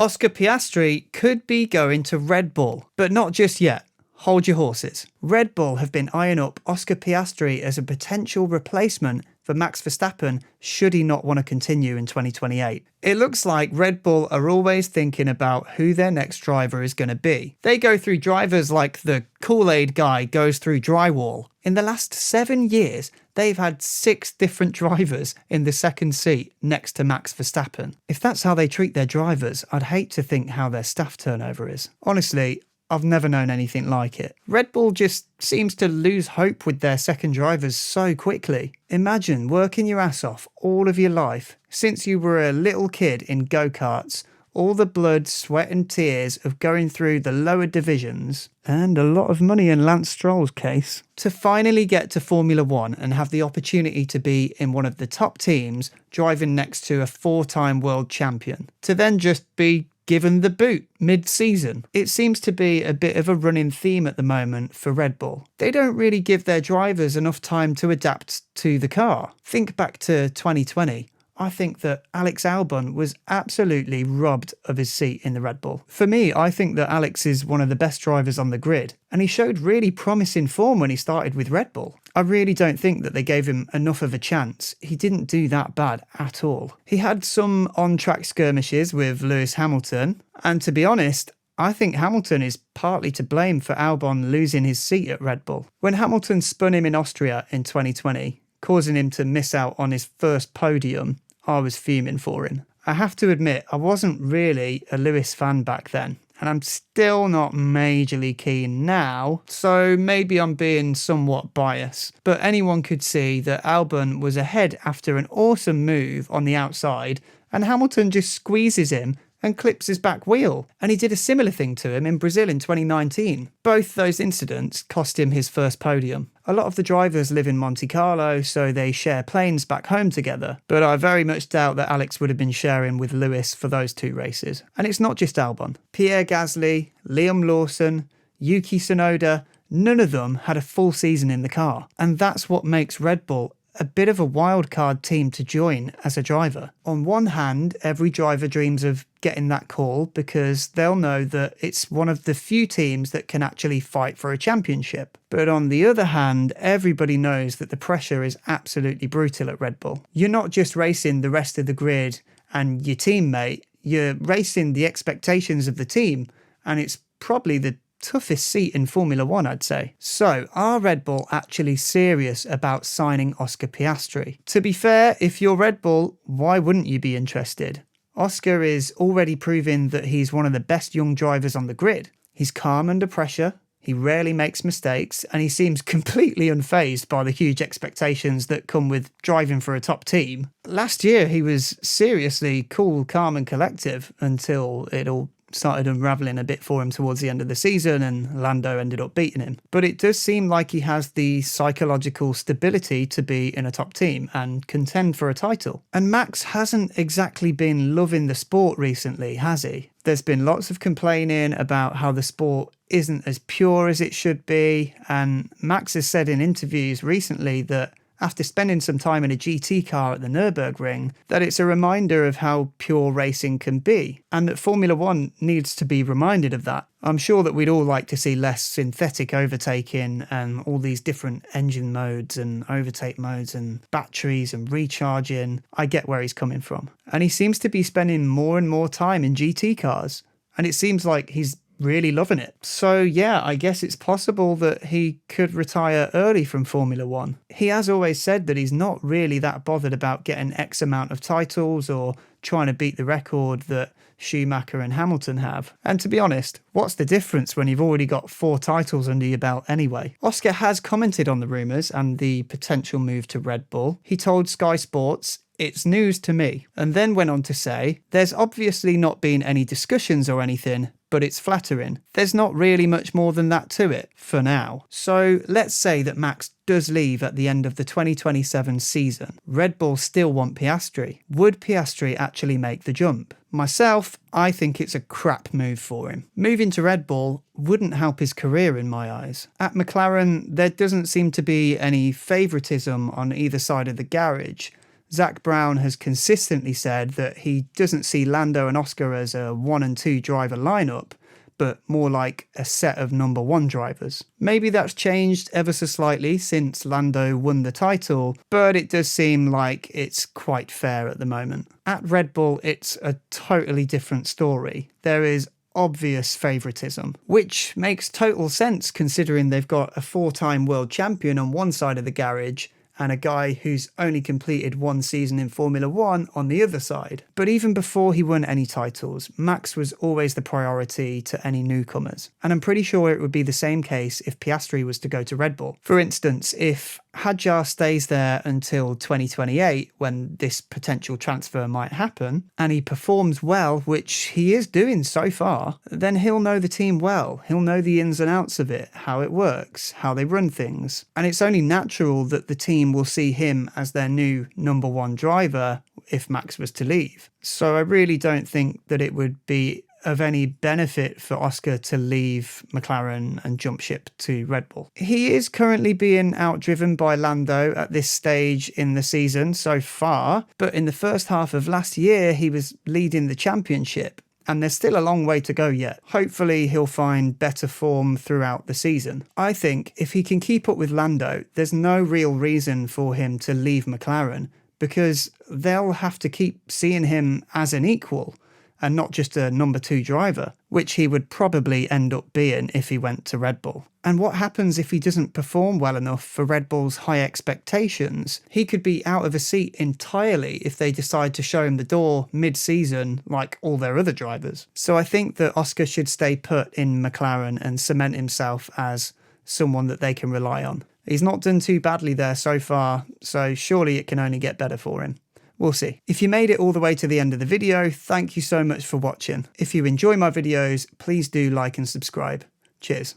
Oscar Piastri could be going to Red Bull, but not just yet. Hold your horses. Red Bull have been eyeing up Oscar Piastri as a potential replacement for Max Verstappen should he not want to continue in 2028. It looks like Red Bull are always thinking about who their next driver is going to be. They go through drivers like the Kool-Aid guy goes through drywall. In the last 7 years, they've had 6 different drivers in the second seat next to Max Verstappen. If that's how they treat their drivers, I'd hate to think how their staff turnover is. Honestly, I've never known anything like it. Red Bull just seems to lose hope with their second drivers so quickly. Imagine working your ass off all of your life since you were a little kid in go-karts, all the blood, sweat and tears of going through the lower divisions, and a lot of money in Lance Stroll's case, to finally get to Formula 1 and have the opportunity to be in one of the top teams driving next to a 4-time world champion, to then just be given the boot mid-season. It seems to be a bit of a running theme at the moment for Red Bull. They don't really give their drivers enough time to adapt to the car. Think back to 2020. I think that Alex Albon was absolutely robbed of his seat in the Red Bull. For me, I think that Alex is one of the best drivers on the grid, and he showed really promising form when he started with Red Bull. I really don't think that they gave him enough of a chance. He didn't do that bad at all. He had some on-track skirmishes with Lewis Hamilton, and to be honest, I think Hamilton is partly to blame for Albon losing his seat at Red Bull. When Hamilton spun him in Austria in 2020, causing him to miss out on his first podium, I was fuming for him. I have to admit, I wasn't really a Lewis fan back then, and I'm still not majorly keen now, so maybe I'm being somewhat biased. But anyone could see that Albon was ahead after an awesome move on the outside, and Hamilton just squeezes him and clips his back wheel. And he did a similar thing to him in Brazil in 2019. Both those incidents cost him his first podium. A lot of the drivers live in Monte Carlo, so they share planes back home together. But I very much doubt that Alex would have been sharing with Lewis for those 2 races. And it's not just Albon. Pierre Gasly, Liam Lawson, Yuki Tsunoda, none of them had a full season in the car. And that's what makes Red Bull a bit of a wildcard team to join as a driver. On one hand, every driver dreams of getting that call because they'll know that it's one of the few teams that can actually fight for a championship. But on the other hand, everybody knows that the pressure is absolutely brutal at Red Bull. You're not just racing the rest of the grid and your teammate, you're racing the expectations of the team, and it's probably the toughest seat in Formula 1, I'd say. So, are Red Bull actually serious about signing Oscar Piastri? To be fair, if you're Red Bull, why wouldn't you be interested? Oscar is already proving that he's one of the best young drivers on the grid. He's calm under pressure, he rarely makes mistakes, and he seems completely unfazed by the huge expectations that come with driving for a top team. Last year, he was seriously cool, calm and collective until it all started unravelling a bit for him towards the end of the season and Lando ended up beating him. But it does seem like he has the psychological stability to be in a top team and contend for a title. And Max hasn't exactly been loving the sport recently, has he? There's been lots of complaining about how the sport isn't as pure as it should be, and Max has said in interviews recently that after spending some time in a GT car at the Nürburgring, that it's a reminder of how pure racing can be, and that Formula 1 needs to be reminded of that. I'm sure that we'd all like to see less synthetic overtaking and all these different engine modes and overtake modes and batteries and recharging. I get where he's coming from. And he seems to be spending more and more time in GT cars, and it seems like he's really loving it. So yeah, I guess it's possible that he could retire early from Formula 1. He has always said that he's not really that bothered about getting X amount of titles or trying to beat the record that Schumacher and Hamilton have. And to be honest, what's the difference when you've already got 4 titles under your belt anyway? Oscar has commented on the rumours and the potential move to Red Bull. He told Sky Sports, "It's news to me," and then went on to say, "There's obviously not been any discussions or anything, but it's flattering. There's not really much more than that to it, for now." So let's say that Max does leave at the end of the 2027 season. Red Bull still want Piastri. Would Piastri actually make the jump? Myself, I think it's a crap move for him. Moving to Red Bull wouldn't help his career in my eyes. At McLaren, there doesn't seem to be any favouritism on either side of the garage. Zach Brown has consistently said that he doesn't see Lando and Oscar as a 1 and 2 driver lineup, but more like a set of number 1 drivers. Maybe that's changed ever so slightly since Lando won the title, but it does seem like it's quite fair at the moment. At Red Bull, it's a totally different story. There is obvious favouritism, which makes total sense considering they've got a 4-time world champion on one side of the garage and a guy who's only completed 1 season in Formula 1 on the other side. But even before he won any titles, Max was always the priority to any newcomers. And I'm pretty sure it would be the same case if Piastri was to go to Red Bull. For instance, if Hadjar stays there until 2028, when this potential transfer might happen, and he performs well, which he is doing so far, then he'll know the team well. He'll know the ins and outs of it, how it works, how they run things. And it's only natural that the team will see him as their new number 1 driver if Max was to leave. So I really don't think that it would be of any benefit for Oscar to leave McLaren and jump ship to Red Bull. He is currently being outdriven by Lando at this stage in the season so far, but in the first half of last year he was leading the championship. And there's still a long way to go yet. Hopefully he'll find better form throughout the season. I think if he can keep up with Lando, there's no real reason for him to leave McLaren, because they'll have to keep seeing him as an equal and not just a number 2 driver, which he would probably end up being if he went to Red Bull. And what happens if he doesn't perform well enough for Red Bull's high expectations? He could be out of a seat entirely if they decide to show him the door mid-season like all their other drivers. So I think that Oscar should stay put in McLaren and cement himself as someone that they can rely on. He's not done too badly there so far, so surely it can only get better for him. We'll see. If you made it all the way to the end of the video, thank you so much for watching. If you enjoy my videos, please do like and subscribe. Cheers.